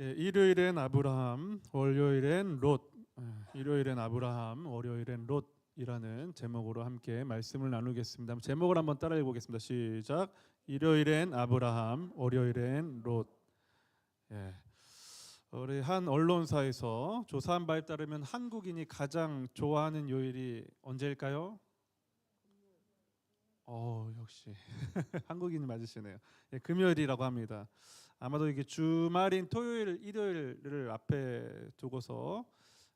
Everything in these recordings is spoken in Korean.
일요일엔 아브라함, 월요일엔 롯. 일요일엔 아브라함, 월요일엔 롯이라는 제목으로 함께 말씀을 나누겠습니다. 제목을 한번 따라해 보겠습니다. 시작. 일요일엔 아브라함, 월요일엔 롯. 우리 한 언론사에서 조사한 바에 따르면 한국인이 가장 좋아하는 요일이 언제일까요? 역시 한국인이 맞으시네요. 금요일이라고 합니다. 아마도 이게 주말인 토요일, 일요일을 앞에 두고서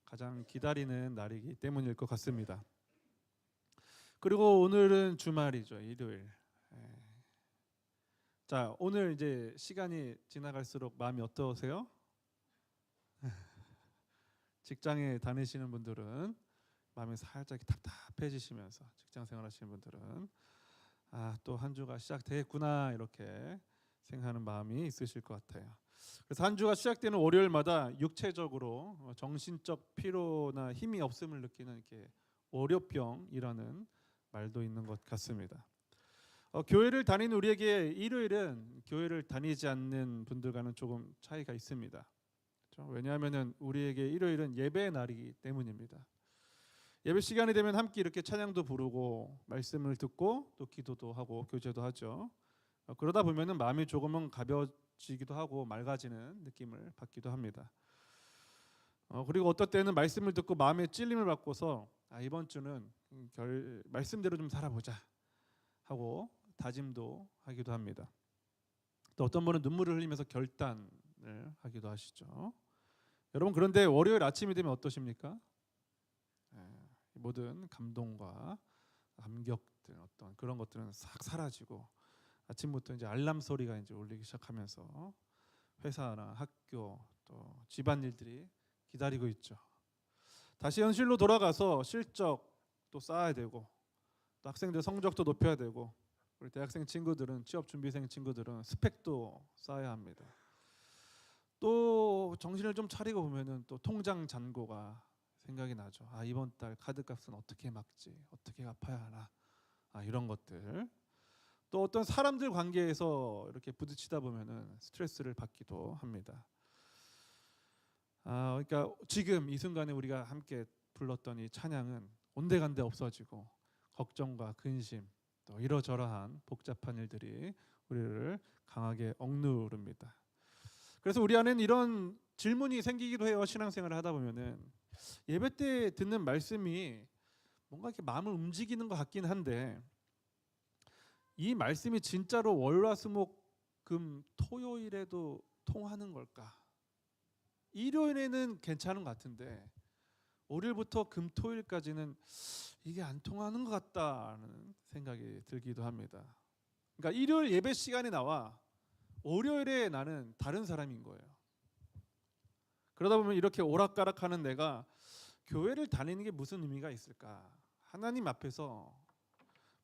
가장 기다리는 날이기 때문일 것 같습니다. 그리고 오늘은 주말이죠, 일요일. 자, 오늘 이제 시간이 지나갈수록 마음이 어떠세요? 직장에 다니시는 분들은 마음이 살짝 답답해지시면서, 직장 생활하시는 분들은 또 한 주가 시작되겠구나 이렇게 생각하는 마음이 있으실 것 같아요. 그래서 한 주가 시작되는 월요일마다 육체적으로 정신적 피로나 힘이 없음을 느끼는 이렇게 월요병이라는 말도 있는 것 같습니다. 교회를 다니는 우리에게 일요일은 교회를 다니지 않는 분들과는 조금 차이가 있습니다. 그렇죠? 왜냐하면 우리에게 일요일은 예배의 날이기 때문입니다. 예배 시간이 되면 함께 이렇게 찬양도 부르고 말씀을 듣고 또 기도도 하고 교제도 하죠. 그러다 보면은 마음이 조금은 가벼워지기도 하고 맑아지는 느낌을 받기도 합니다. 그리고 어떨 때는 말씀을 듣고 마음에 찔림을 받고서 이번 주는 말씀대로 좀 살아보자 하고 다짐도 하기도 합니다. 또 어떤 분은 눈물을 흘리면서 결단을 하기도 하시죠. 여러분, 그런데 월요일 아침이 되면 어떠십니까? 모든 감동과 감격들, 어떤 그런 것들은 싹 사라지고 아침부터 이제 알람 소리가 이제 울리기 시작하면서 회사나 학교 또 집안일들이 기다리고 있죠. 다시 현실로 돌아가서 실적도 쌓아야 되고 또 학생들 성적도 높여야 되고 우리 대학생 친구들은 취업 준비생 친구들은 스펙도 쌓아야 합니다. 또 정신을 좀 차리고 보면은 또 통장 잔고가 생각이 나죠. 이번 달 카드값은 어떻게 막지? 어떻게 갚아야 하나? 이런 것들. 또 어떤 사람들 관계에서 이렇게 부딪히다 보면은 스트레스를 받기도 합니다. 그러니까 지금 이 순간에 우리가 함께 불렀던 이 찬양은 온데간데 없어지고 걱정과 근심 또 이러저러한 복잡한 일들이 우리를 강하게 억누릅니다. 그래서 우리 안에는 이런 질문이 생기기도 해요. 신앙생활을 하다 보면은 예배 때 듣는 말씀이 뭔가 이렇게 마음을 움직이는 것 같긴 한데 이 말씀이 진짜로 월화수목금 토요일에도 통하는 걸까? 일요일에는 괜찮은 것 같은데 월요일부터 금토일까지는 이게 안 통하는 것 같다는 생각이 들기도 합니다. 그러니까 일요일 예배 시간에 나와 월요일에 나는 다른 사람인 거예요. 그러다 보면 이렇게 오락가락하는 내가 교회를 다니는 게 무슨 의미가 있을까? 하나님 앞에서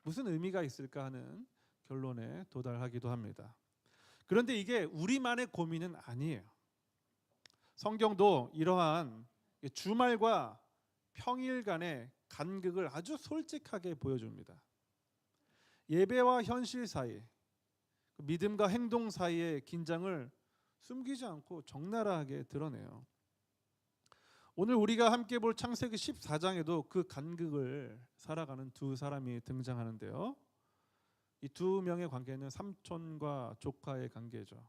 무슨 의미가 있을까 하는 결론에 도달하기도 합니다. 그런데 이게 우리만의 고민은 아니에요. 성경도 이러한 주말과 평일 간의 간극을 아주 솔직하게 보여줍니다. 예배와 현실 사이, 믿음과 행동 사이의 긴장을 숨기지 않고 적나라하게 드러내요. 오늘 우리가 함께 볼 창세기 14장에도 그 간극을 살아가는 두 사람이 등장하는데요. 이 두 명의 관계는 삼촌과 조카의 관계죠.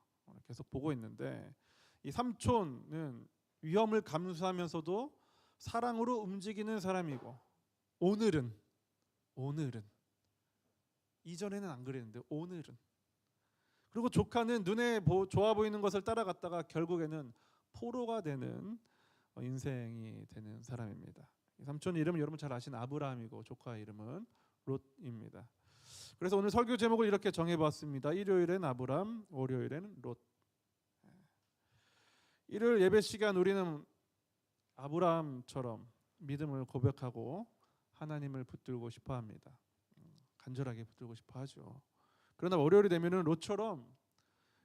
계속 보고 있는데 이 삼촌은 위험을 감수하면서도 사랑으로 움직이는 사람이고 오늘은 이전에는 안 그랬는데 오늘은 그리고 조카는 눈에 좋아 보이는 것을 따라갔다가 결국에는 포로가 되는 인생이 되는 사람입니다. 삼촌 이름은 여러분 잘 아시는 아브라함이고 조카의 이름은 롯입니다. 그래서 오늘 설교 제목을 이렇게 정해봤습니다. 일요일엔 아브라함, 월요일엔 롯. 일요일 예배 시간 우리는 아브라함처럼 믿음을 고백하고 하나님을 붙들고 싶어합니다. 간절하게 붙들고 싶어하죠. 그러나 월요일이 되면은 롯처럼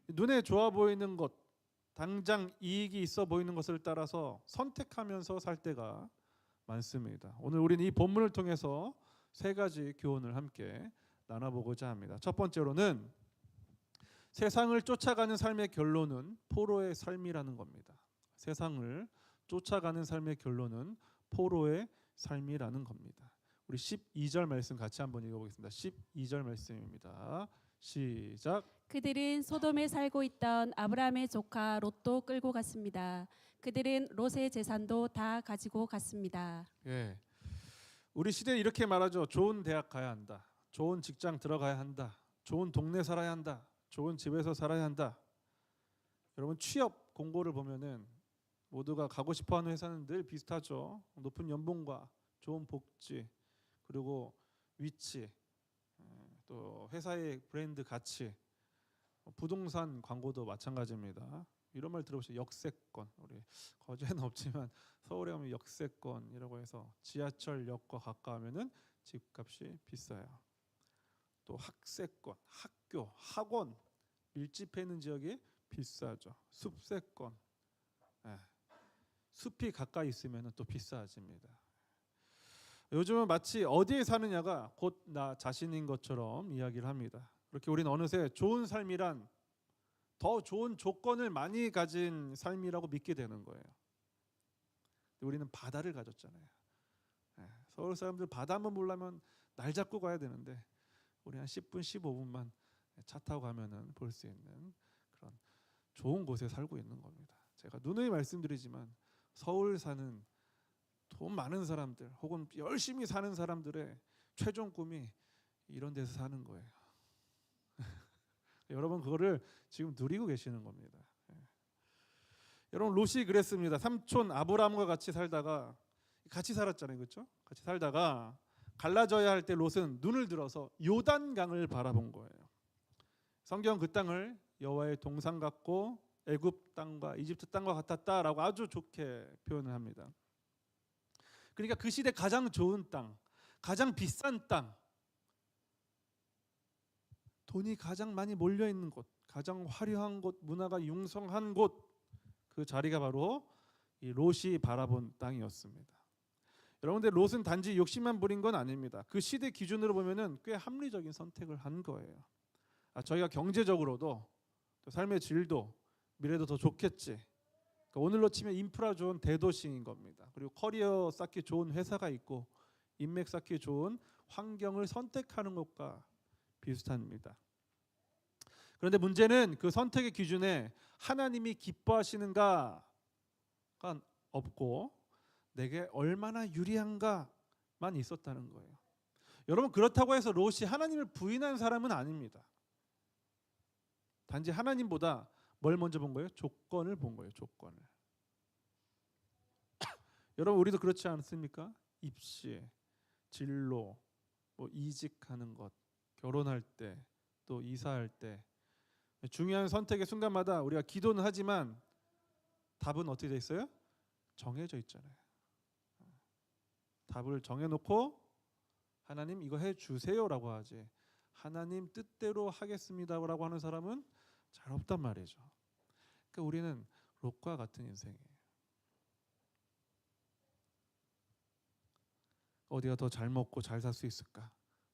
눈에 좋아 보이는 것, 당장 이익이 있어 보이는 것을 따라서 선택하면서 살 때가 많습니다. 오늘 우리는 이 본문을 통해서 세 가지 교훈을 함께 나눠보고자 합니다. 첫 번째로는 세상을 쫓아가는 삶의 결론은 포로의 삶이라는 겁니다. 세상을 쫓아가는 삶의 결론은 포로의 삶이라는 겁니다. 우리 12절 말씀 같이 한번 읽어보겠습니다. 12절 말씀입니다. 시작. 그들은 소돔에 살고 있던 아브라함의 조카 롯도 끌고 갔습니다. 그들은 롯의 재산도 다 가지고 갔습니다. 예, 우리 시대에 이렇게 말하죠. 좋은 대학 가야 한다. 좋은 직장 들어가야 한다. 좋은 동네 살아야 한다. 좋은 집에서 살아야 한다. 여러분 취업 공고를 보면은 모두가 가고 싶어하는 회사는 늘 비슷하죠. 높은 연봉과 좋은 복지 그리고 위치 또 회사의 브랜드 가치 부동산 광고도 마찬가지입니다. 이런 말 들어보시죠. 역세권. 우리 거제는 없지만 서울에 오면 역세권이라고 해서 지하철역과 가까우면은 집값이 비싸요. 또 학세권, 학교, 학원 밀집해 있는 지역이 비싸죠. 숲세권. 숲이 가까이 있으면 또 비싸집니다. 요즘은 마치 어디에 사느냐가 곧 나 자신인 것처럼 이야기를 합니다. 그렇게 우리는 어느새 좋은 삶이란 더 좋은 조건을 많이 가진 삶이라고 믿게 되는 거예요. 우리는 바다를 가졌잖아요. 서울 사람들 바다 한번 보려면 날 잡고 가야 되는데 우리 한 10분, 15분만 차 타고 가면은 볼 수 있는 그런 좋은 곳에 살고 있는 겁니다. 제가 누누이 말씀드리지만 서울 사는 돈 많은 사람들 혹은 열심히 사는 사람들의 최종 꿈이 이런 데서 사는 거예요. 여러분 그거를 지금 누리고 계시는 겁니다. 여러분 롯이 그랬습니다. 삼촌 아브라함과 같이 살다가 같이 살았잖아요, 그렇죠? 같이 살다가 갈라져야 할 때 롯은 눈을 들어서 요단강을 바라본 거예요. 성경 그 땅을 여호와의 동산 같고 애굽 땅과 이집트 땅과 같았다라고 아주 좋게 표현을 합니다. 그러니까 그 시대 가장 좋은 땅, 가장 비싼 땅, 돈이 가장 많이 몰려 있는 곳, 가장 화려한 곳, 문화가 융성한 곳, 그 자리가 바로 이 롯이 바라본 땅이었습니다. 여러분들 롯은 단지 욕심만 부린 건 아닙니다. 그 시대 기준으로 보면은 꽤 합리적인 선택을 한 거예요. 저희가 경제적으로도 또 삶의 질도 미래도 더 좋겠지. 그러니까 오늘로 치면 인프라 좋은 대도시인 겁니다. 그리고 커리어 쌓기 좋은 회사가 있고 인맥 쌓기 좋은 환경을 선택하는 것과 비슷합니다. 그런데 문제는 그 선택의 기준에 하나님이 기뻐하시는가가 없고 내게 얼마나 유리한가만 있었다는 거예요. 여러분 그렇다고 해서 롯이 하나님을 부인한 사람은 아닙니다. 단지 하나님보다 뭘 먼저 본 거예요? 조건을 본 거예요. 조건을. 여러분 우리도 그렇지 않습니까? 입시, 진로, 뭐 이직하는 것, 결혼할 때, 또 이사할 때 중요한 선택의 순간마다 우리가 기도는 하지만 답은 어떻게 돼 있어요? 정해져 있잖아요. 답을 정해놓고 하나님 이거 해주세요라고 하지 하나님 뜻대로 하겠습니다라고 하는 사람은 잘 없단 말이죠. 그러니까 우리는 롯과 같은 인생이에요. 어디가 더 잘 먹고 잘 살 수 있을까?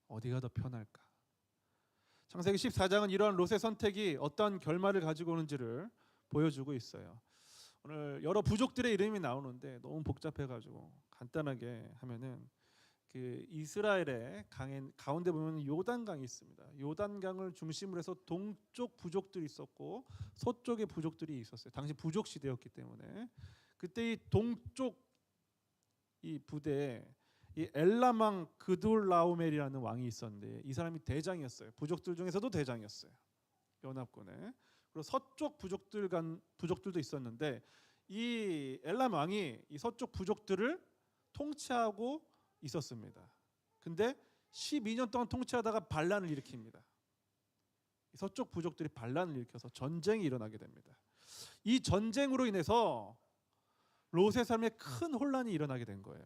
어디가 더 편할까? 창세기 14장은 이러한 롯의 선택이 어떤 결말을 가지고 오는지를 보여주고 있어요. 오늘 여러 부족들의 이름이 나오는데 너무 복잡해가지고 간단하게 하면은 그 이스라엘의 강의 가운데 보면 요단강이 있습니다. 요단강을 중심으로 해서 동쪽 부족들이 있었고 서쪽의 부족들이 있었어요. 당시 부족 시대였기 때문에 그때 이 동쪽 이 부대에 이 엘람 왕 그돌라오멜이라는 왕이 있었는데 이 사람이 대장이었어요. 부족들 중에서도 대장이었어요. 연합군에. 그리고 서쪽 부족들도 있었는데 이 엘람 왕이 이 서쪽 부족들을 통치하고 있었습니다. 근데 12년 동안 통치하다가 반란을 일으킵니다. 서쪽 부족들이 반란을 일으켜서 전쟁이 일어나게 됩니다. 이 전쟁으로 인해서 롯의 삶에 큰 혼란이 일어나게 된 거예요.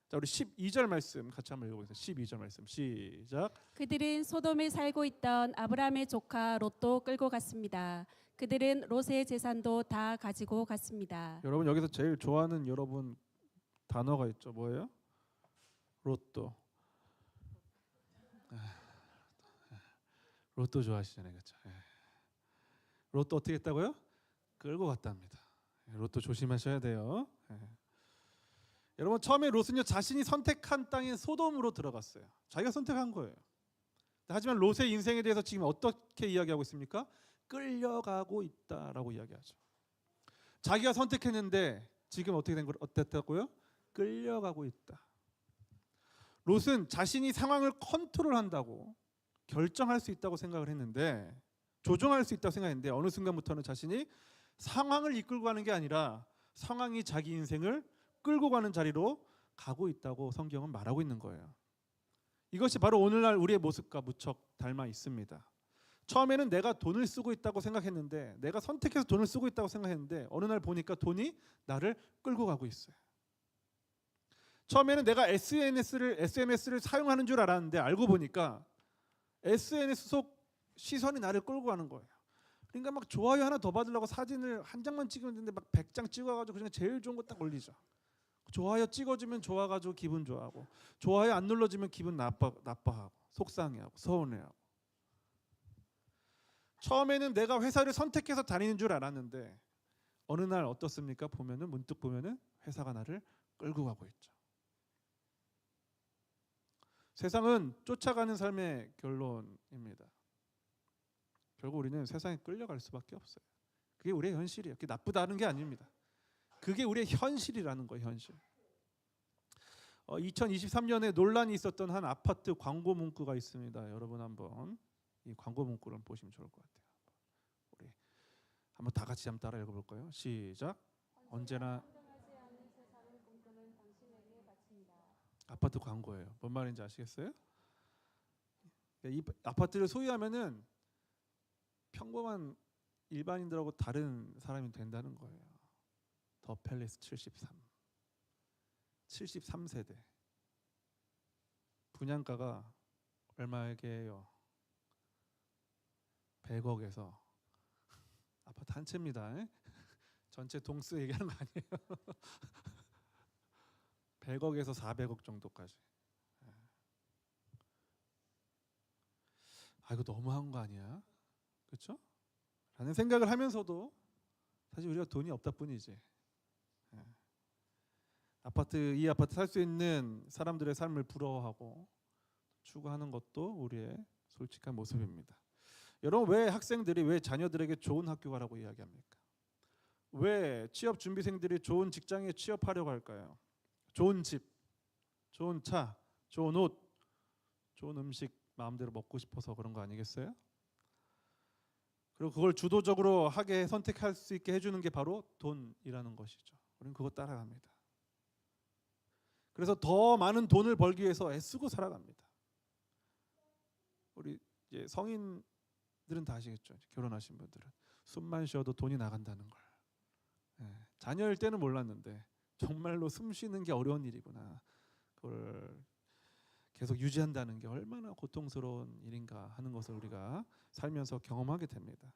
자, 우리 12절 말씀 같이 한번 읽어보겠습니다. 12절 말씀 시작. 그들은 소돔에 살고 있던 아브라함의 조카 롯도 끌고 갔습니다. 그들은 롯의 재산도 다 가지고 갔습니다. 여러분 여기서 제일 좋아하는 여러분 단어가 있죠. 뭐예요? 로또. 로또 좋아하시잖아요, 그렇죠? 롯도 어떻게 했다고요? 끌고 갔답니다. 롯도 조심하셔야 돼요. 여러분 처음에 롯은요 자신이 선택한 땅인 소돔으로 들어갔어요. 자기가 선택한 거예요. 하지만 롯의 인생에 대해서 지금 어떻게 이야기하고 있습니까? 끌려가고 있다라고 이야기하죠. 자기가 선택했는데 지금 어떻게 된 거 어땠다고요? 끌려가고 있다. 롯은 자신이 상황을 컨트롤한다고 결정할 수 있다고 생각을 했는데, 조종할 수 있다고 생각했는데 어느 순간부터는 자신이 상황을 이끌고 가는 게 아니라 상황이 자기 인생을 끌고 가는 자리로 가고 있다고 성경은 말하고 있는 거예요. 이것이 바로 오늘날 우리의 모습과 무척 닮아 있습니다. 처음에는 내가 돈을 쓰고 있다고 생각했는데, 내가 선택해서 돈을 쓰고 있다고 생각했는데 어느 날 보니까 돈이 나를 끌고 가고 있어요. 처음에는 내가 SNS를 사용하는 줄 알았는데 알고 보니까 SNS 속 시선이 나를 끌고 가는 거예요. 그러니까 막 좋아요 하나 더 받으려고 사진을 한 장만 찍으면 되는데 막 100장 찍어가지고 그냥 제일 좋은 거 딱 올리죠. 좋아요 찍어주면 좋아가지고 기분 좋아하고, 좋아요 안 눌러주면 기분 나빠하고, 속상해하고, 서운해하고. 처음에는 내가 회사를 선택해서 다니는 줄 알았는데 어느 날 어떻습니까? 문득 보면은 회사가 나를 끌고 가고 있죠. 세상은 쫓아가는 삶의 결론입니다. 결국 우리는 세상에 끌려갈 수밖에 없어요. 그게 우리의 현실이에요. 그게 나쁘다는 게 아닙니다. 그게 우리의 현실이라는 거예요. 현실. 2023년에 논란이 있었던 한 아파트 광고 문구가 있습니다. 여러분 한번 이 광고 문구를 보시면 좋을 것 같아요. 우리 한번 다 같이 한번 따라 읽어볼까요? 시작. 언제나 아파트 광고예요. 뭔 말인지 아시겠어요? 이 아파트를 소유하면은 평범한 일반인들하고 다른 사람이 된다는 거예요. 더 팰리스 73세대. 분양가가 얼마에게요? 100억에서 아파트 한 채입니다. 전체 동수 얘기하는 거 아니에요. 100억에서 400억 정도까지. 이거 너무한 거 아니야? 그렇죠? 라는 생각을 하면서도 사실 우리가 돈이 없다 뿐이지. 이 아파트 살 수 있는 사람들의 삶을 부러워하고 추구하는 것도 우리의 솔직한 모습입니다. 여러분, 왜 자녀들에게 좋은 학교 가라고 이야기합니까? 왜 취업 준비생들이 좋은 직장에 취업하려고 할까요? 좋은 집, 좋은 차, 좋은 옷, 좋은 음식 마음대로 먹고 싶어서 그런 거 아니겠어요? 그리고 그걸 주도적으로 하게 선택할 수 있게 해주는 게 바로 돈이라는 것이죠. 우리는 그거 따라갑니다. 그래서 더 많은 돈을 벌기 위해서 애쓰고 살아갑니다. 우리 이제 성인들은 다 아시겠죠? 결혼하신 분들은 숨만 쉬어도 돈이 나간다는 걸. 자녀일 때는 몰랐는데 정말로 숨 쉬는 게 어려운 일이구나. 그걸 계속 유지한다는 게 얼마나 고통스러운 일인가 하는 것을 우리가 살면서 경험하게 됩니다.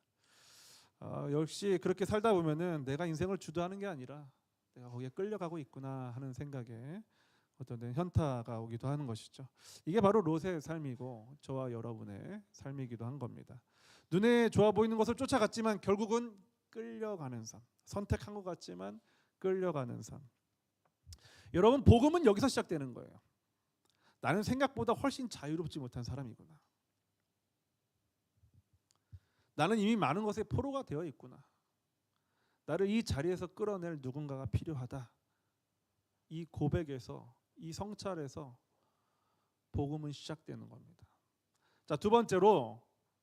역시 그렇게 살다 보면은 내가 인생을 주도하는 게 아니라 내가 거기에 끌려가고 있구나 하는 생각에 어떤 데는 현타가 오기도 하는 것이죠. 이게 바로 롯의 삶이고 저와 여러분의 삶이기도 한 겁니다. 눈에 좋아 보이는 것을 쫓아갔지만 결국은 끌려가는 삶. 선택한 것 같지만 끌려가는 삶. 여러분, 복음은 여기서 시작되는 거예요. 나는 생각보다 훨씬 자유롭지 못한 사람이구나. 나는 이미 많은 것에 포로가 되어 있구나. 나를 이 자리에서 끌어낼 누군가가 필요하다. 이 고백에서, 이 성찰에서 복음은 시작되는 겁니다. 자, 두 번째로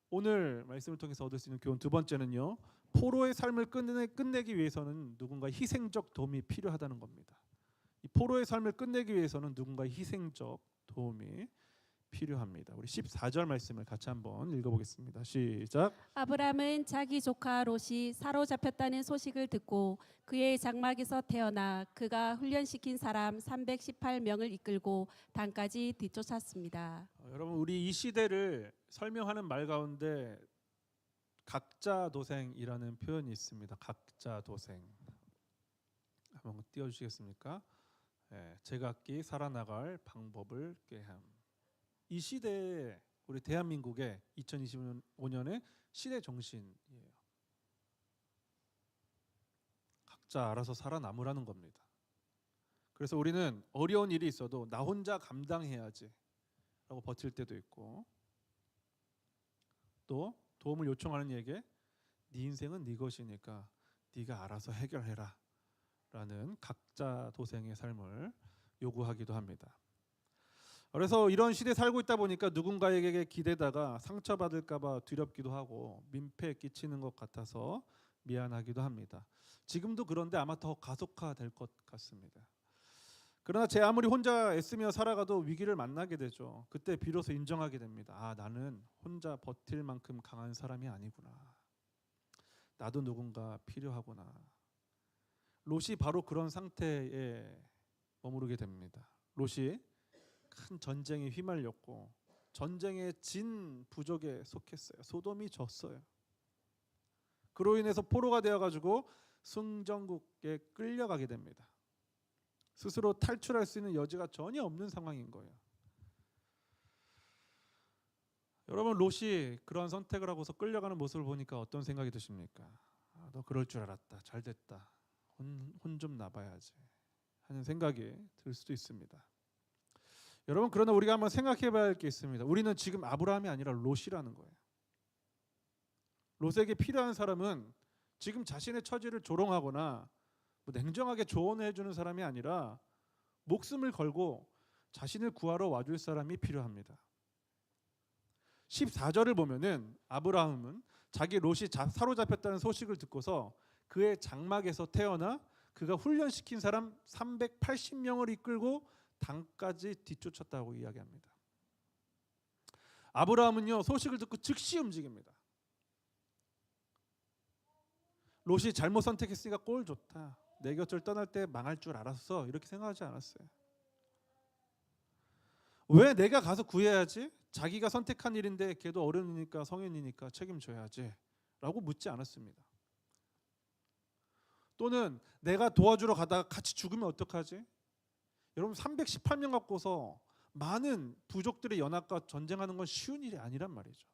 오늘 말씀을 통해서 얻을 수 있는 교훈 두 번째는요. 포로의 삶을 끝내기 위해서는 누군가의 희생적 도움이 필요하다는 겁니다. 이 포로의 삶을 끝내기 위해서는 누군가의 희생적 도움이 필요합니다. 우리 14절 말씀을 같이 한번 읽어보겠습니다. 시작. 아브람은 자기 조카 롯이 사로잡혔다는 소식을 듣고 그의 장막에서 태어나 그가 훈련시킨 사람 318명을 이끌고 단까지 뒤쫓았습니다. 여러분, 우리 이 시대를 설명하는 말 가운데 각자도생이라는 표현이 있습니다. 각자도생. 한번 띄워주시겠습니까? 제각기 살아나갈 방법을 꾀함. 이 시대에 우리 대한민국의 2025년의 시대 정신이에요. 각자 알아서 살아남으라는 겁니다. 그래서 우리는 어려운 일이 있어도 나 혼자 감당해야지 라고 버틸 때도 있고, 또 도움을 요청하는 이에게 네 인생은 네 것이니까 네가 알아서 해결해라 라는 각자 도생의 삶을 요구하기도 합니다. 그래서 이런 시대에 살고 있다 보니까 누군가에게 기대다가 상처받을까 봐 두렵기도 하고 민폐 끼치는 것 같아서 미안하기도 합니다. 지금도 그런데 아마 더 가속화될 것 같습니다. 그러나 제 아무리 혼자 애쓰며 살아가도 위기를 만나게 되죠. 그때 비로소 인정하게 됩니다. 아, 나는 혼자 버틸 만큼 강한 사람이 아니구나. 나도 누군가 필요하구나. 롯이 바로 그런 상태에 머무르게 됩니다. 롯이 큰 전쟁에 휘말렸고 전쟁에 진 부족에 속했어요. 소돔이 졌어요. 그로 인해서 포로가 되어가지고 승전국에 끌려가게 됩니다. 스스로 탈출할 수 있는 여지가 전혀 없는 상황인 거예요. 여러분, 롯이 그런 선택을 하고서 끌려가는 모습을 보니까 어떤 생각이 드십니까? 아, 너 그럴 줄 알았다. 잘 됐다. 혼 좀 나봐야지 하는 생각이 들 수도 있습니다. 여러분, 그러나 우리가 한번 생각해 봐야 할 게 있습니다. 우리는 지금 아브라함이 아니라 롯이라는 거예요. 롯에게 필요한 사람은 지금 자신의 처지를 조롱하거나 냉정하게 조언해 주는 사람이 아니라 목숨을 걸고 자신을 구하러 와줄 사람이 필요합니다. 14절을 보면은 아브라함은 자기 롯이 사로잡혔다는 소식을 듣고서 그의 장막에서 태어나 그가 훈련시킨 사람 380명을 이끌고 당까지 뒤쫓았다고 이야기합니다. 아브라함은요, 소식을 듣고 즉시 움직입니다. 롯이 잘못 선택했으니까 꼴 좋다. 내 곁을 떠날 때 망할 줄 알았어. 이렇게 생각하지 않았어요. 왜 내가 가서 구해야지? 자기가 선택한 일인데 걔도 어른이니까 성인이니까 책임져야지 라고 묻지 않았습니다. 또는 내가 도와주러 가다가 같이 죽으면 어떡하지? 여러분, 318명 갖고서 많은 부족들의 연합과 전쟁하는 건 쉬운 일이 아니란 말이죠.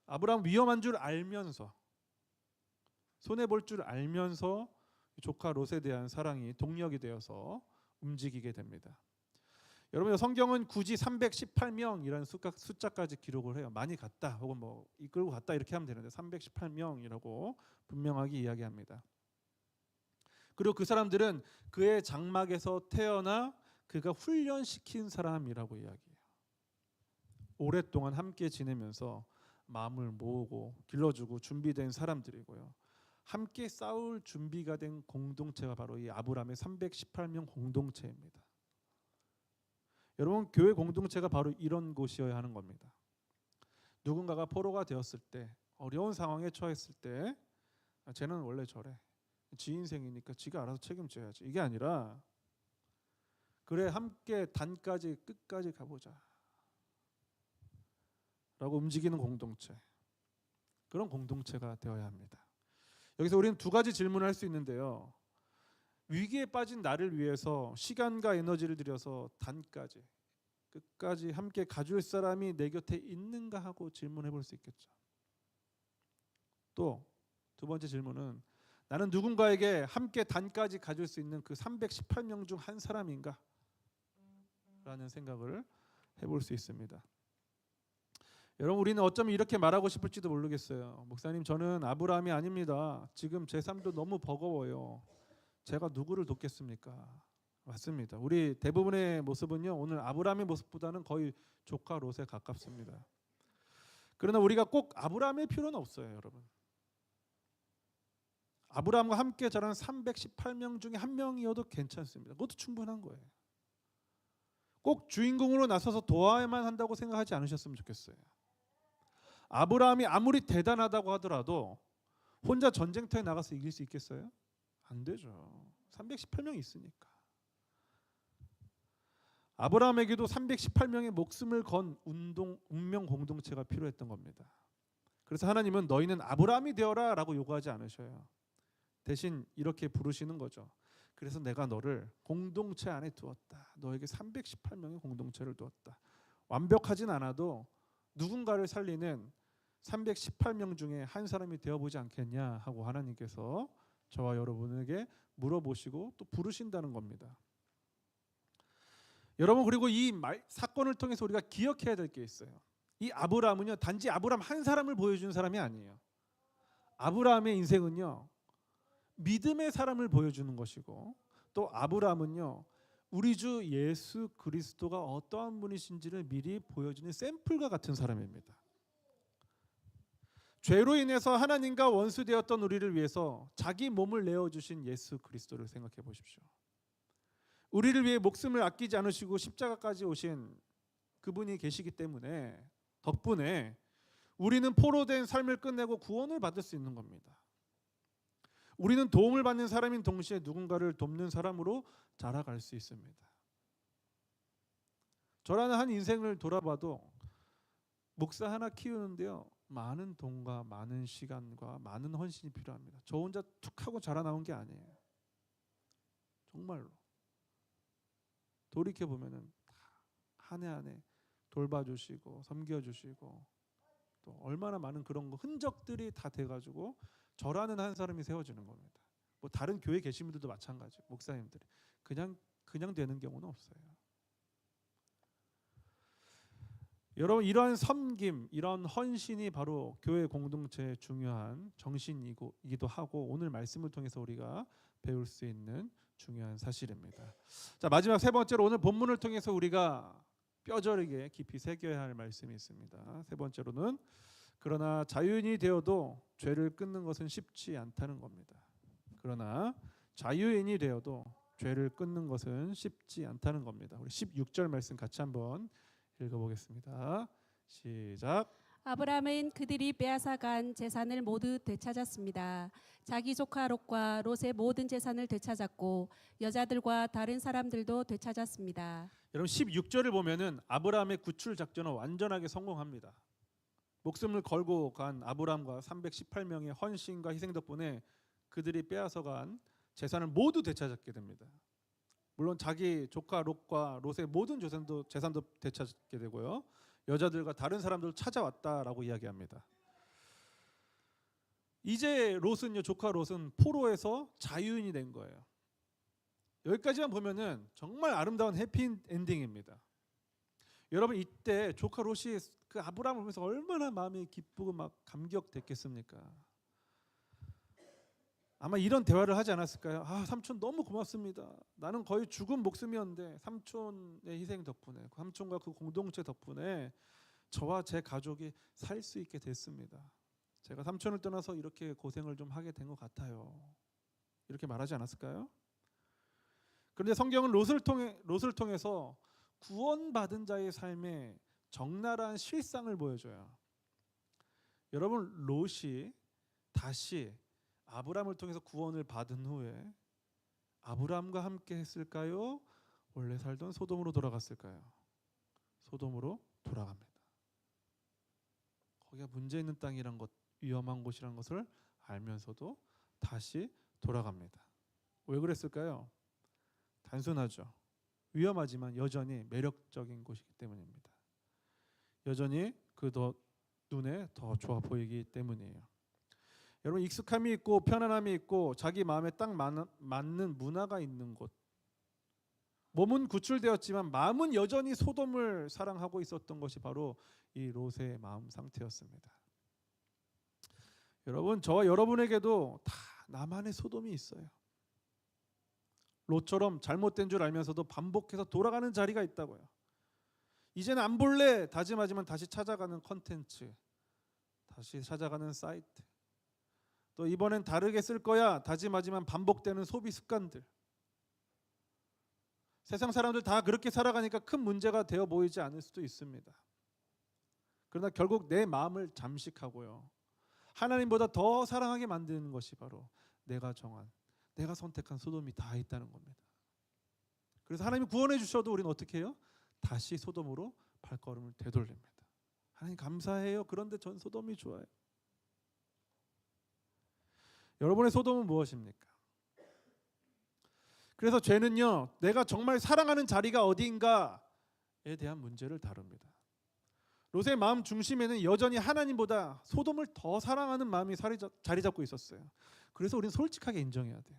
아브라함 위험한 줄 알면서, 손해볼 줄 알면서 조카 롯에 대한 사랑이 동력이 되어서 움직이게 됩니다. 여러분, 성경은 굳이 318명이라는 숫자까지 기록을 해요. 많이 갔다 혹은 뭐 이끌고 갔다 이렇게 하면 되는데 318명이라고 분명하게 이야기합니다. 그리고 그 사람들은 그의 장막에서 태어나 그가 훈련시킨 사람이라고 이야기해요. 오랫동안 함께 지내면서 마음을 모으고 길러주고 준비된 사람들이고요. 함께 싸울 준비가 된 공동체가 바로 이 아브라함의 318명 공동체입니다. 여러분, 교회 공동체가 바로 이런 곳이어야 하는 겁니다. 누군가가 포로가 되었을 때, 어려운 상황에 처했을 때 쟤는 원래 저래. 지 인생이니까 지가 알아서 책임져야지. 이게 아니라 그래, 함께 단까지 끝까지 가보자 라고 움직이는 공동체, 그런 공동체가 되어야 합니다. 여기서 우리는 두 가지 질문을 할 수 있는데요. 위기에 빠진 나를 위해서 시간과 에너지를 들여서 단까지 끝까지 함께 가줄 사람이 내 곁에 있는가 하고 질문해 볼 수 있겠죠. 또 두 번째 질문은 나는 누군가에게 함께 단까지 가줄 수 있는 그 318명 중 한 사람인가? 라는 생각을 해볼 수 있습니다. 여러분, 우리는 어쩌면 이렇게 말하고 싶을지도 모르겠어요. 목사님, 저는 아브라함이 아닙니다. 지금 제 삶도 너무 버거워요. 제가 누구를 돕겠습니까? 맞습니다. 우리 대부분의 모습은요, 오늘 아브라함의 모습보다는 거의 조카 롯에 가깝습니다. 그러나 우리가 꼭 아브라함일 필요는 없어요, 여러분. 아브라함과 함께 자란 318명 중에 한 명이어도 괜찮습니다. 그것도 충분한 거예요. 꼭 주인공으로 나서서 도와야만 한다고 생각하지 않으셨으면 좋겠어요. 아브라함이 아무리 대단하다고 하더라도 혼자 전쟁터에 나가서 이길 수 있겠어요? 안 되죠. 318명이 있으니까. 아브라함에게도 318명의 목숨을 건 운명 공동체가 필요했던 겁니다. 그래서 하나님은 너희는 아브라함이 되어라 라고 요구하지 않으셔요. 대신 이렇게 부르시는 거죠. 그래서 내가 너를 공동체 안에 두었다. 너에게 318명의 공동체를 두었다. 완벽하진 않아도 누군가를 살리는 318명 중에 한 사람이 되어보지 않겠냐 하고 하나님께서 저와 여러분에게 물어보시고 또 부르신다는 겁니다. 여러분, 그리고 이 사건을 통해서 우리가 기억해야 될 게 있어요. 이 아브라함은요, 단지 아브라함 한 사람을 보여주는 사람이 아니에요. 아브라함의 인생은요, 믿음의 사람을 보여주는 것이고, 또 아브라함은요, 우리 주 예수 그리스도가 어떠한 분이신지를 미리 보여주는 샘플과 같은 사람입니다. 죄로 인해서 하나님과 원수되었던 우리를 위해서 자기 몸을 내어주신 예수 그리스도를 생각해 보십시오. 우리를 위해 목숨을 아끼지 않으시고 십자가까지 오신 그분이 계시기 때문에, 덕분에 우리는 포로된 삶을 끝내고 구원을 받을 수 있는 겁니다. 우리는 도움을 받는 사람인 동시에 누군가를 돕는 사람으로 자라갈 수 있습니다. 저라는 한 인생을 돌아봐도 목사 하나 키우는데요, 많은 돈과 많은 시간과 많은 헌신이 필요합니다. 저 혼자 툭 하고 자라나온 게 아니에요. 정말로. 돌이켜 보면은 한 해 한 해 돌봐주시고 섬겨주시고, 또 얼마나 많은 그런 흔적들이 다 돼가지고 저라는 한 사람이 세워지는 겁니다. 뭐 다른 교회 계신 분들도 마찬가지. 목사님들이 그냥 되는 경우는 없어요. 여러분, 이러한 섬김, 이런 헌신이 바로 교회 공동체의 중요한 정신이기도 하고, 오늘 말씀을 통해서 우리가 배울 수 있는 중요한 사실입니다. 자, 마지막 세 번째로 오늘 본문을 통해서 우리가 뼈저리게 깊이 새겨야 할 말씀이 있습니다. 세 번째로는 그러나 자유인이 되어도 죄를 끊는 것은 쉽지 않다는 겁니다. 그러나 자유인이 되어도 죄를 끊는 것은 쉽지 않다는 겁니다. 우리 16절 말씀 같이 한번 읽어보겠습니다. 시작. 아브라함은 그들이 빼앗아간 재산을 모두 되찾았습니다. 자기 조카 롯과 롯의 모든 재산을 되찾았고 여자들과 다른 사람들도 되찾았습니다. 여러분, 16절을 보면은 아브라함의 구출 작전은 완전하게 성공합니다. 목숨을 걸고 간 아브라함과 318명의 헌신과 희생 덕분에 그들이 빼앗아간 재산을 모두 되찾게 됩니다. 물론 자기 조카 롯과 롯의 모든 재산도 되찾게 되고요, 여자들과 다른 사람들도 찾아왔다라고 이야기합니다. 이제 롯은요, 조카 롯은 포로에서 자유인이 된 거예요. 여기까지만 보면은 정말 아름다운 해피 엔딩입니다. 여러분, 이때 조카 롯이 그 아브라함을 보면서 얼마나 마음이 기쁘고 막 감격됐겠습니까? 아마 이런 대화를 하지 않았을까요? 삼촌 너무 고맙습니다. 나는 거의 죽은 목숨이었는데 삼촌의 희생 덕분에, 삼촌과 그 공동체 덕분에 저와 제 가족이 살 수 있게 됐습니다. 제가 삼촌을 떠나서 이렇게 고생을 좀 하게 된 것 같아요. 이렇게 말하지 않았을까요? 그런데 성경은 롯을 통해서 구원받은 자의 삶의 적나라한 실상을 보여줘요. 여러분, 롯이 다시 아브라함을 통해서 구원을 받은 후에 아브라함과 함께 했을까요? 원래 살던 소돔으로 돌아갔을까요? 소돔으로 돌아갑니다. 거기가 문제 있는 땅이란 것, 위험한 곳이란 것을 알면서도 다시 돌아갑니다. 왜 그랬을까요? 단순하죠. 위험하지만 여전히 매력적인 곳이기 때문입니다. 여전히 눈에 더 좋아 보이기 때문이에요. 여러분, 익숙함이 있고 편안함이 있고 자기 마음에 딱 맞는 문화가 있는 곳, 몸은 구출되었지만 마음은 여전히 소돔을 사랑하고 있었던 것이 바로 이 롯의 마음 상태였습니다. 여러분, 저와 여러분에게도 다 나만의 소돔이 있어요. 롯처럼 잘못된 줄 알면서도 반복해서 돌아가는 자리가 있다고요. 이제는 안 볼래 다짐하지만 다시 찾아가는 컨텐츠, 다시 찾아가는 사이트, 또 이번엔 다르게 쓸 거야 다짐하지만 반복되는 소비 습관들. 세상 사람들 다 그렇게 살아가니까 큰 문제가 되어 보이지 않을 수도 있습니다. 그러나 결국 내 마음을 잠식하고요, 하나님보다 더 사랑하게 만드는 것이 바로 내가 선택한 소돔이 다 있다는 겁니다. 그래서 하나님이 구원해 주셔도 우리는 어떻게 해요? 다시 소돔으로 발걸음을 되돌립니다. 하나님 감사해요. 그런데 전 소돔이 좋아요. 여러분의 소돔은 무엇입니까? 그래서 죄는요, 내가 정말 사랑하는 자리가 어디인가에 대한 문제를 다룹니다. 롯의 마음 중심에는 여전히 하나님보다 소돔을 더 사랑하는 마음이 자리 잡고 있었어요. 그래서 우리는 솔직하게 인정해야 돼요.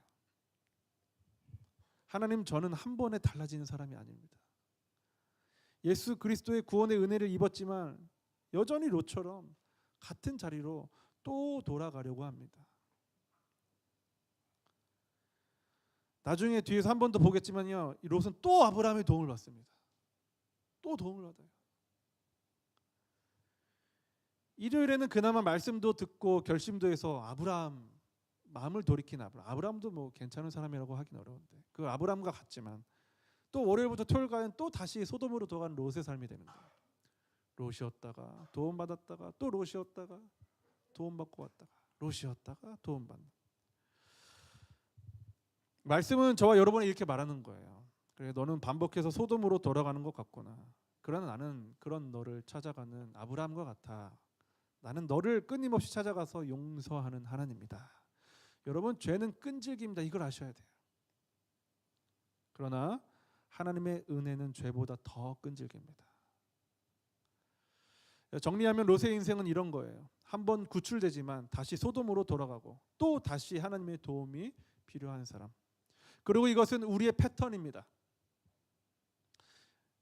하나님, 저는 한 번에 달라지는 사람이 아닙니다. 예수 그리스도의 구원의 은혜를 입었지만 여전히 롯처럼 같은 자리로 또 돌아가려고 합니다. 나중에 뒤에서 한 번 더 보겠지만요, 롯은 또 아브라함의 도움을 받습니다. 또 도움을 받아요. 일요일에는 그나마 말씀도 듣고 결심도 해서 아브라함, 마음을 돌이킨 아브라함도 뭐 괜찮은 사람이라고 하긴 어려운데 그 아브라함과 같지만 또 월요일부터 토요일까지는 또 다시 소돔으로 돌아가는 롯의 삶이 되는 거예요. 롯이었다가 도움받았다가 또 롯이었다가 도움받고 왔다가 롯이었다가 도움받는. 말씀은 저와 여러분이 이렇게 말하는 거예요. 그래, 너는 반복해서 소돔으로 돌아가는 것 같구나. 그러나 나는 그런 너를 찾아가는 아브라함과 같아. 나는 너를 끊임없이 찾아가서 용서하는 하나님이다. 여러분, 죄는 끈질깁니다. 이걸 아셔야 돼요. 그러나 하나님의 은혜는 죄보다 더 끈질깁니다. 정리하면 롯의 인생은 이런 거예요. 한번 구출되지만 다시 소돔으로 돌아가고 또 다시 하나님의 도움이 필요한 사람. 그리고 이것은 우리의 패턴입니다.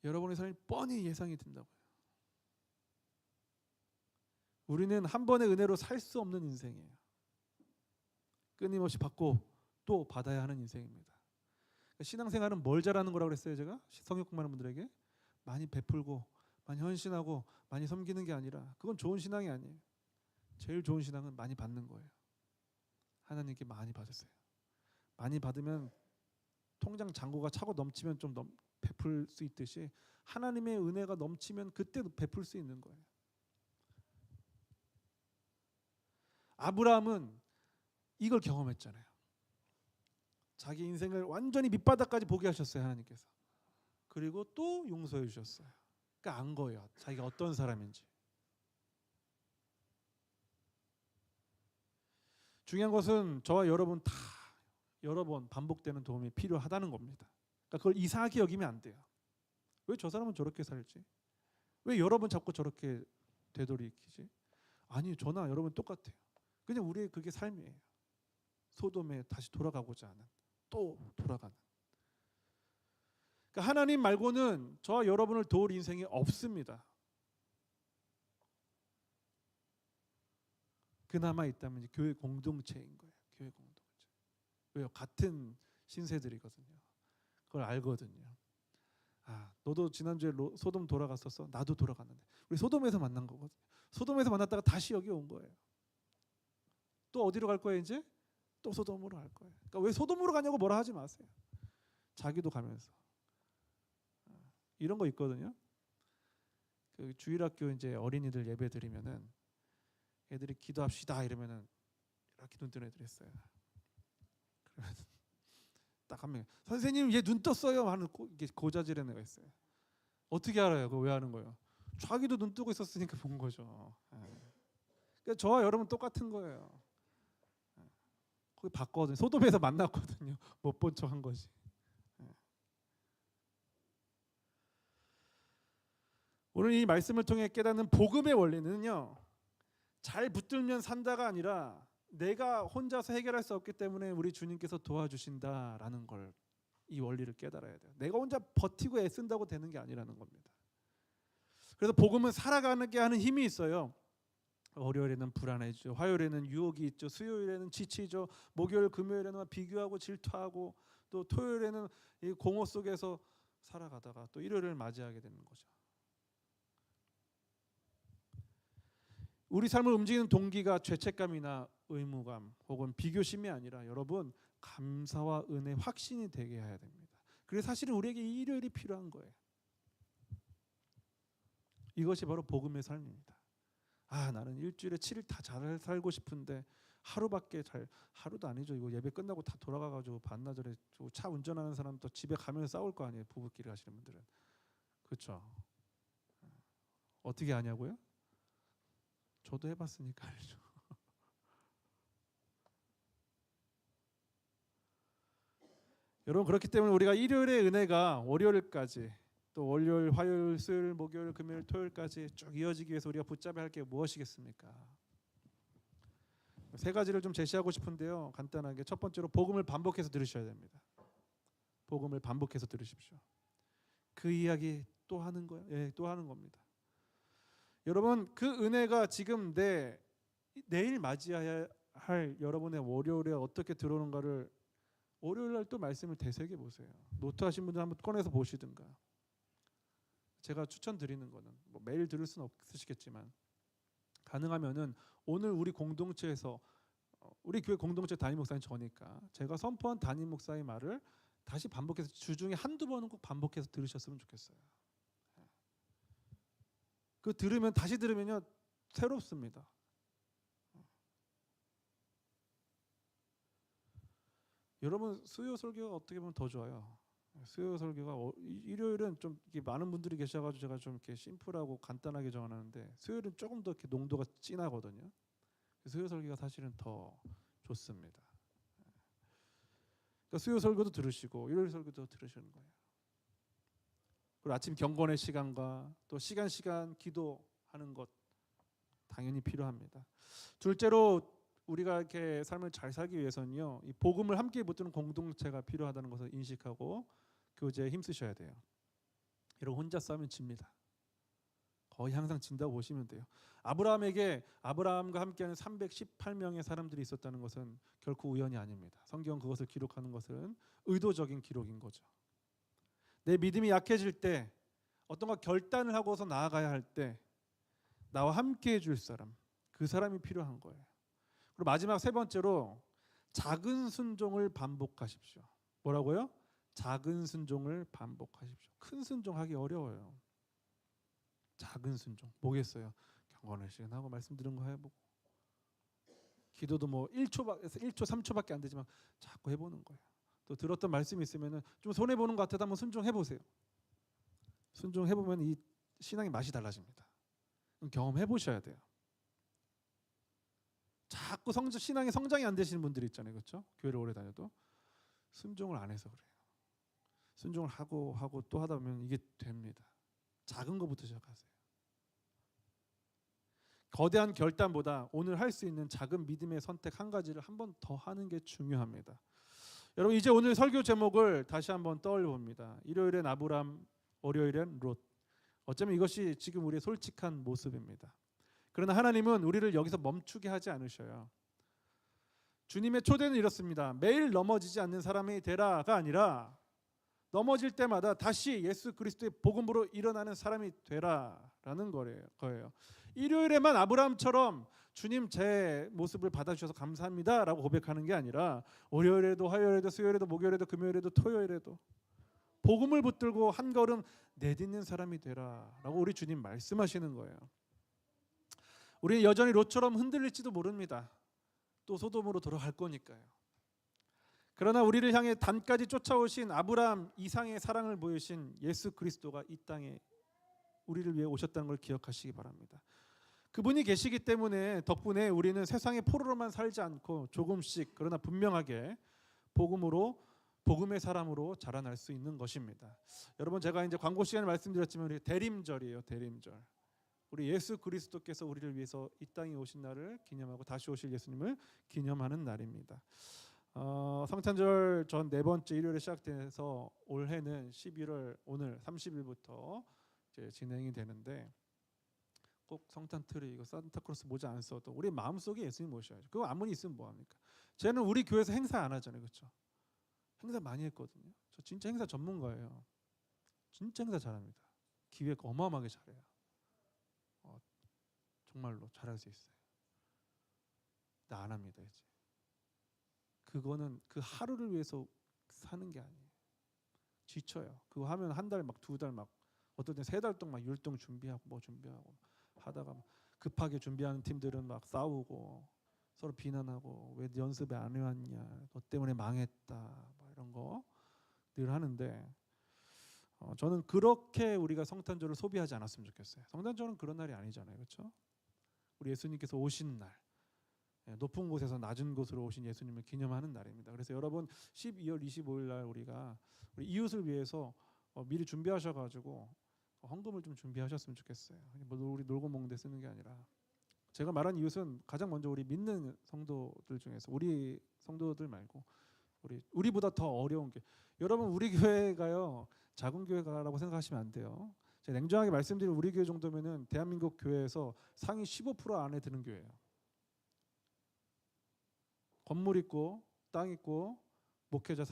여러분의 삶이 뻔히 예상이 된다고요. 우리는 한 번의 은혜로 살 수 없는 인생이에요. 끊임없이 받고 또 받아야 하는 인생입니다. 신앙생활은 뭘 잘하는 거라고 그랬어요? 제가 성역 공부하는 분들에게 많이 베풀고 많이 헌신하고 많이 섬기는 게 아니라 그건 좋은 신앙이 아니에요. 제일 좋은 신앙은 많이 받는 거예요. 하나님께 많이 받으세요. 많이 받으면 통장 잔고가 차고 넘치면 좀 베풀 수 있듯이 하나님의 은혜가 넘치면 그때도 베풀 수 있는 거예요. 아브라함은 이걸 경험했잖아요. 자기 인생을 완전히 밑바닥까지 보게 하셨어요, 하나님께서. 그리고 또 용서해 주셨어요. 그러니까 안 거예요, 자기가 어떤 사람인지. 중요한 것은 저와 여러분 다 여러 번 반복되는 도움이 필요하다는 겁니다. 그러니까 그걸 이상하게 여기면 안 돼요. 왜 저 사람은 저렇게 살지? 왜 여러 번 자꾸 저렇게 되돌이키지? 아니, 저나 여러분 똑같아요. 그냥 우리의 그게 삶이에요. 소돔에 다시 돌아가고자 하는, 또 돌아가는. 그러니까 하나님 말고는 저와 여러분을 도울 인생이 없습니다. 그나마 있다면 이제 교회 공동체인 거예요. 교회 공동체. 왜요? 같은 신세들이거든요. 그걸 알거든요. 아, 너도 지난주에 소돔 돌아갔었어? 나도 돌아갔는데. 우리 소돔에서 만난 거거든요. 소돔에서 만났다가 다시 여기 온 거예요. 또 어디로 갈 거예요 이제? 또 소돔으로 갈 거예요. 그러니까 왜 소돔으로 가냐고 뭐라 하지 마세요. 자기도 가면서. 이런 거 있거든요. 그 주일학교 이제 어린이들 예배 드리면은 애들이 기도합시다 이러면은 이렇게 눈 뜨는 애들이 있어요. 그러면 딱 한 명, 선생님 얘 눈 떴어요 하는 이게 고자질의 애가 있어요. 어떻게 알아요? 그거 왜 하는 거예요? 자기도 눈 뜨고 있었으니까 본 거죠. 그러니까 저와 여러분 똑같은 거예요. 거기 봤거든요. 소돔에서 만났거든요. 못 본 척 한 거지. 오늘 이 말씀을 통해 깨닫는 복음의 원리는요, 잘 붙들면 산다가 아니라 내가 혼자서 해결할 수 없기 때문에 우리 주님께서 도와주신다라는 걸, 이 원리를 깨달아야 돼요. 내가 혼자 버티고 애쓴다고 되는 게 아니라는 겁니다. 그래서 복음은 살아가게 하는 힘이 있어요. 월요일에는 불안해지죠. 화요일에는 유혹이 있죠. 수요일에는 지치죠. 목요일, 금요일에는 비교하고 질투하고 또 토요일에는 이 공허 속에서 살아가다가 또 일요일을 맞이하게 되는 거죠. 우리 삶을 움직이는 동기가 죄책감이나 의무감 혹은 비교심이 아니라 여러분 감사와 은혜, 확신이 되게 해야 됩니다. 그래서 사실은 우리에게 일요일이 필요한 거예요. 이것이 바로 복음의 삶입니다. 아, 나는 일주일에 7일 다 잘 살고 싶은데 하루밖에 하루도 아니죠. 이거 예배 끝나고 다 돌아가가지고 반나절에 차 운전하는 사람 또 집에 가면서 싸울 거 아니에요. 부부끼리 가시는 분들은. 그렇죠. 어떻게 하냐고요? 저도 해봤으니까 알죠. 여러분, 그렇기 때문에 우리가 일요일의 은혜가 월요일까지 또 월요일, 화요일, 수요일, 목요일, 금요일, 토요일까지 쭉 이어지기 위해서 우리가 붙잡아야 할 게 무엇이겠습니까? 세 가지를 좀 제시하고 싶은데요. 간단하게 첫 번째로 복음을 반복해서 들으셔야 됩니다. 복음을 반복해서 들으십시오. 그 이야기 또 하는 거예요. 예, 또 하는 겁니다. 여러분, 그 은혜가 지금 내일 맞이해야 할 여러분의 월요일에 어떻게 들어오는가를 월요일 날 또 말씀을 되새겨 보세요. 노트하신 분들 한번 꺼내서 보시든가. 제가 추천드리는 거는 뭐 매일 들을 수는 없으시겠지만 가능하면은 오늘 우리 공동체에서 우리 교회 공동체 담임 목사님 저니까 제가 선포한 담임 목사의 말을 다시 반복해서 주중에 한두 번은 꼭 반복해서 들으셨으면 좋겠어요. 그 들으면 다시 들으면요 새롭습니다. 여러분 수요 설교가 어떻게 보면 더 좋아요. 수요 설교가 일요일은 좀 이렇게 많은 분들이 계셔가지고 제가 좀 이렇게 심플하고 간단하게 정하는데 수요일은 조금 더 이렇게 농도가 진하거든요. 수요 설교가 사실은 더 좋습니다. 그러니까 수요 설교도 들으시고 일요일 설교도 들으시는 거예요. 그리고 아침 경건의 시간과 또 시간 기도하는 것 당연히 필요합니다. 둘째로 우리가 이렇게 삶을 잘 살기 위해서는요, 이 복음을 함께 붙드는 공동체가 필요하다는 것을 인식하고 교제에 힘쓰셔야 돼요. 여러분 혼자 싸우면 집니다. 거의 항상 진다고 보시면 돼요. 아브라함과 함께하는 318명의 사람들이 있었다는 것은 결코 우연이 아닙니다. 성경 그것을 기록하는 것은 의도적인 기록인 거죠. 내 믿음이 약해질 때 어떤가 결단을 하고서 나아가야 할 때 나와 함께해 줄 사람, 그 사람이 필요한 거예요. 그리고 마지막 세 번째로 작은 순종을 반복하십시오. 뭐라고요? 작은 순종을 반복하십시오. 큰 순종하기 어려워요. 작은 순종 뭐겠어요? 경건의 시간하고 말씀 들은 거 해보고 기도도 뭐 1초, 3초밖에 안 되지만 자꾸 해보는 거예요. 또 들었던 말씀이 있으면 좀 손해보는 것 같아도 한번 순종해보세요. 순종해보면 이 신앙의 맛이 달라집니다. 경험해보셔야 돼요. 자꾸 신앙의 성장이 안 되시는 분들이 있잖아요. 그렇죠? 교회를 오래 다녀도 순종을 안 해서 그래요. 순종을 하고 또 하다 보면 이게 됩니다. 작은 것부터 시작하세요. 거대한 결단보다 오늘 할 수 있는 작은 믿음의 선택 한 가지를 한 번 더 하는 게 중요합니다. 여러분 이제 오늘 설교 제목을 다시 한번 떠올려 봅니다. 일요일엔 아브람, 월요일엔 롯. 어쩌면 이것이 지금 우리의 솔직한 모습입니다. 그러나 하나님은 우리를 여기서 멈추게 하지 않으셔요. 주님의 초대는 이렇습니다. 매일 넘어지지 않는 사람이 되라가 아니라 넘어질 때마다 다시 예수 그리스도의 복음으로 일어나는 사람이 되라라는 거예요. 일요일에만 아브라함처럼 주님 제 모습을 받아주셔서 감사합니다라고 고백하는 게 아니라 월요일에도 화요일에도 수요일에도 목요일에도 금요일에도 토요일에도 복음을 붙들고 한 걸음 내딛는 사람이 되라라고 우리 주님 말씀하시는 거예요. 우리는 여전히 롯처럼 흔들릴지도 모릅니다. 또 소돔으로 돌아갈 거니까요. 그러나 우리를 향해 단까지 쫓아오신 아브라함 이상의 사랑을 보이신 예수 그리스도가 이 땅에 우리를 위해 오셨다는 걸 기억하시기 바랍니다. 그분이 계시기 때문에 덕분에 우리는 세상의 포로로만 살지 않고 조금씩 그러나 분명하게 복음의 사람으로 자라날 수 있는 것입니다. 여러분 제가 이제 광고 시간에 말씀드렸지만 우리 대림절이에요. 대림절. 우리 예수 그리스도께서 우리를 위해서 이 땅에 오신 날을 기념하고 다시 오실 예수님을 기념하는 날입니다. 성탄절 전 네 번째 일요일에 시작돼서 올해는 11월 오늘 30일부터 이제 진행이 되는데 꼭 성탄 트리 이거 산타크로스 모자 안 써도 우리 마음속에 예수님 모셔야죠. 그거 아무리 있으면 뭐 합니까? 쟤는 우리 교회에서 행사 안 하잖아요. 그렇죠? 행사 많이 했거든요. 저 진짜 행사 전문가예요. 진짜 행사 잘합니다. 기획 어마어마하게 잘해요. 정말로 잘할 수 있어요. 나 안 합니다 이제. 그거는 그 하루를 위해서 사는 게 아니에요. 지쳐요. 그거 하면 한 달 막 두 달 막 어떨 땐 세 달 동안 막 율동 준비하고 뭐 준비하고 하다가 급하게 준비하는 팀들은 막 싸우고 서로 비난하고 왜 연습에 안 해왔냐, 너 때문에 망했다, 막 이런 거 늘 하는데 저는 그렇게 우리가 성탄절을 소비하지 않았으면 좋겠어요. 성탄절은 그런 날이 아니잖아요, 그렇죠? 우리 예수님께서 오신 날, 높은 곳에서 낮은 곳으로 오신 예수님을 기념하는 날입니다. 그래서 여러분 12월 25일 날 우리가 우리 이웃을 위해서 미리 준비하셔가지고 헌금을 좀 준비하셨으면 좋겠어요. 뭐 우리 놀고 먹는 데 쓰는 게 아니라. 제가 말한 이웃은 가장 먼저 우리 믿는 성도들 중에서 우리 성도들 말고 우리보다 더 어려운 게, 여러분 우리 교회가요 작은 교회가라고 생각하시면 안 돼요. 제가 냉정하게 말씀드린 우리 교회 정도면은 대한민국 교회에서 상위 15% 안에 드는 교회예요. 건물 있고 땅 있고 목회자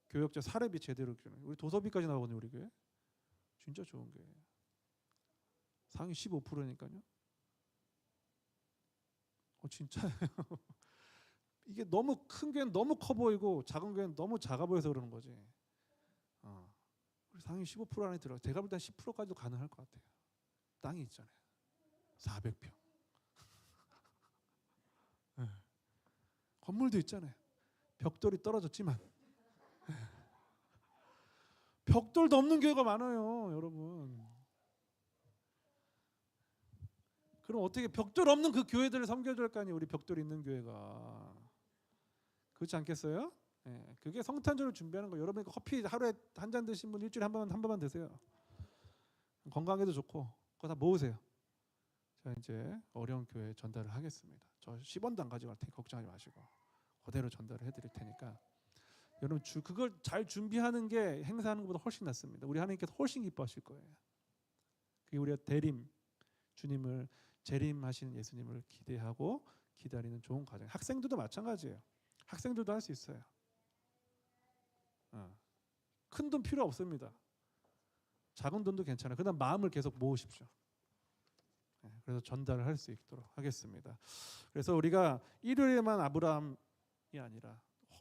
교역자 사례비 제대로 주는, 우리 도서비까지 나오거든요. 우리 교회 진짜 좋은 교회예요. 상위 15%니까요. 진짜예요. 이게 너무 큰 교회는 너무 커 보이고 작은 교회는 너무 작아 보여서 그러는 거지. 우리 상위 15% 안에 들어. 제가 볼 때 10%까지도 가능할 것 같아요. 땅이 있잖아요. 400평. 네. 건물도 있잖아요. 벽돌이 떨어졌지만 벽돌도 없는 교회가 많아요, 여러분. 그럼 어떻게 벽돌 없는 그 교회들을 섬겨줄 거 아니에요, 우리 벽돌 있는 교회가. 그렇지 않겠어요? 네, 그게 성탄절을 준비하는 거. 여러분 커피 하루에 한 잔 드신 분 일주일에 한 번만 드세요. 건강에도 좋고 그거 다 모으세요. 자, 이제 어려운 교회 전달을 하겠습니다. 저 10원도 안 가져갈 테니 걱정하지 마시고 그대로 전달을 해드릴 테니까 여러분 그걸 잘 준비하는 게 행사하는 것보다 훨씬 낫습니다. 우리 하나님께서 훨씬 기뻐하실 거예요. 그게 우리가 대림 주님을 재림하시는 예수님을 기대하고 기다리는 좋은 과정. 학생들도 마찬가지예요. 학생들도 할 수 있어요. 큰 돈 필요 없습니다. 작은 돈도 괜찮아요. 그다음 마음을 계속 모으십시오. 그래서 전달을 할 수 있도록 하겠습니다. 그래서 우리가 일요일에만 아브라함이 아니라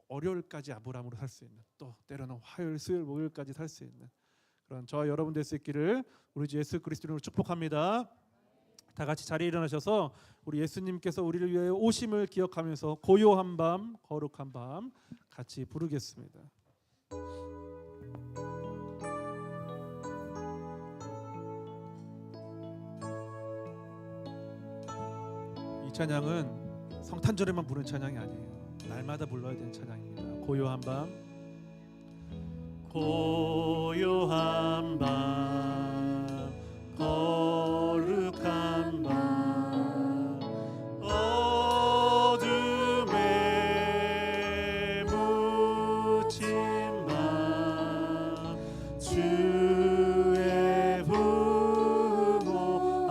월요일까지 아브라함으로 살 수 있는, 또 때로는 화요일, 수요일, 목요일까지 살 수 있는 그런 저와 여러분 될 수 있기를 우리 주 예수 그리스도로 축복합니다. 다 같이 자리에 일어나셔서 우리 예수님께서 우리를 위해 오심을 기억하면서 고요한 밤, 거룩한 밤 같이 부르겠습니다. 이 찬양은 성탄절에만 부르는 찬양이 아니에요. 날마다 불러야 되는 찬양입니다. 고요한 밤, 고요한 밤, 거룩한 밤, 어둠에 묻힌 밤, 주의 부모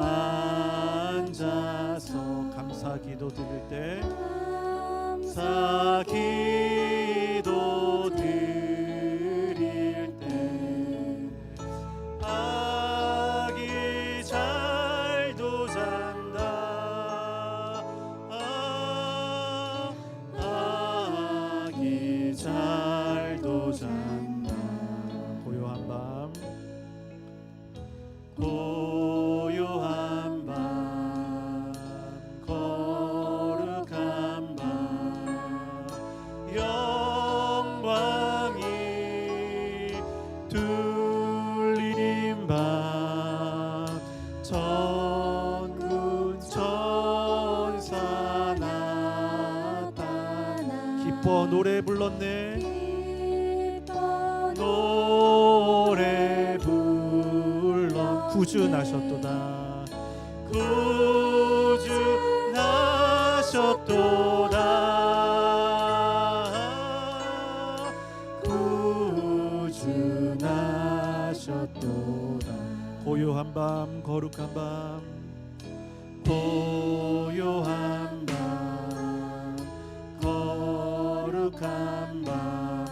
앉아서 감사기도 드릴 때, 감사기도 드릴 때, 아기 잘도 잔다, 아기 잘도 잔다. 고요한 밤, 고요한 밤, 거룩한 밤, 영광이 둘린 밤, 천군 천사 나타나. 기뻐 노래 불렀네, 노래 불러. 구주 나셨도다, 구주 나셨도다, 구주 나셨도다. 고요한 밤, 거룩한 밤, 고요한 밤, 거룩한 밤,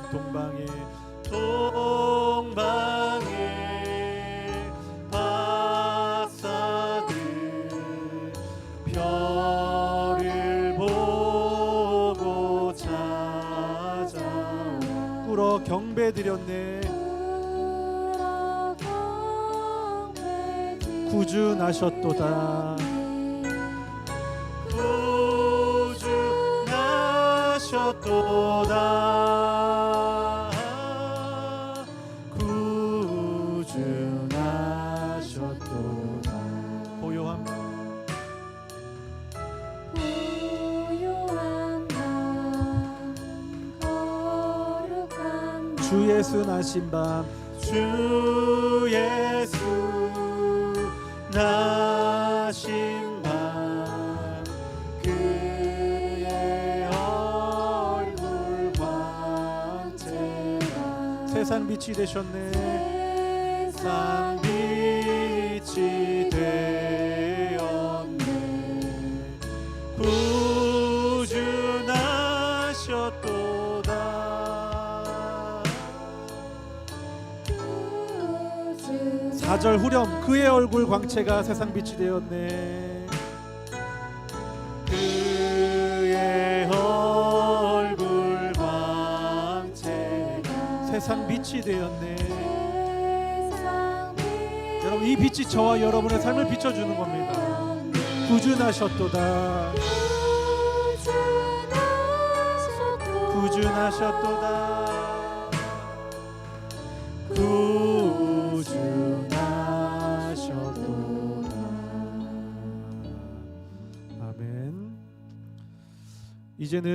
동방에 박사들 별을 보고 찾아와 꿇어 경배 드렸네, 구주 나셨도다, 구주 나셨도다, 구주 나셨도다. 고요한 밤, 고요한 밤, 거룩한 밤, 주 예수 나신 밤, 주 예수 나신 밤 그의 얼굴 광채가 세상 빛이 되셨네. 세상 빛이 되었네. 구주나셨도다. 4절 후렴 그의 얼굴 광채가 세상 빛이 되었네. 그의 얼굴 광채가 세상 빛이 되었네. 여러분 이 빛이 저와 여러분의 삶을 비춰주는 겁니다. 구주나셨도다. 구주나셨도다. 구주나셨도다. 아멘. 이제는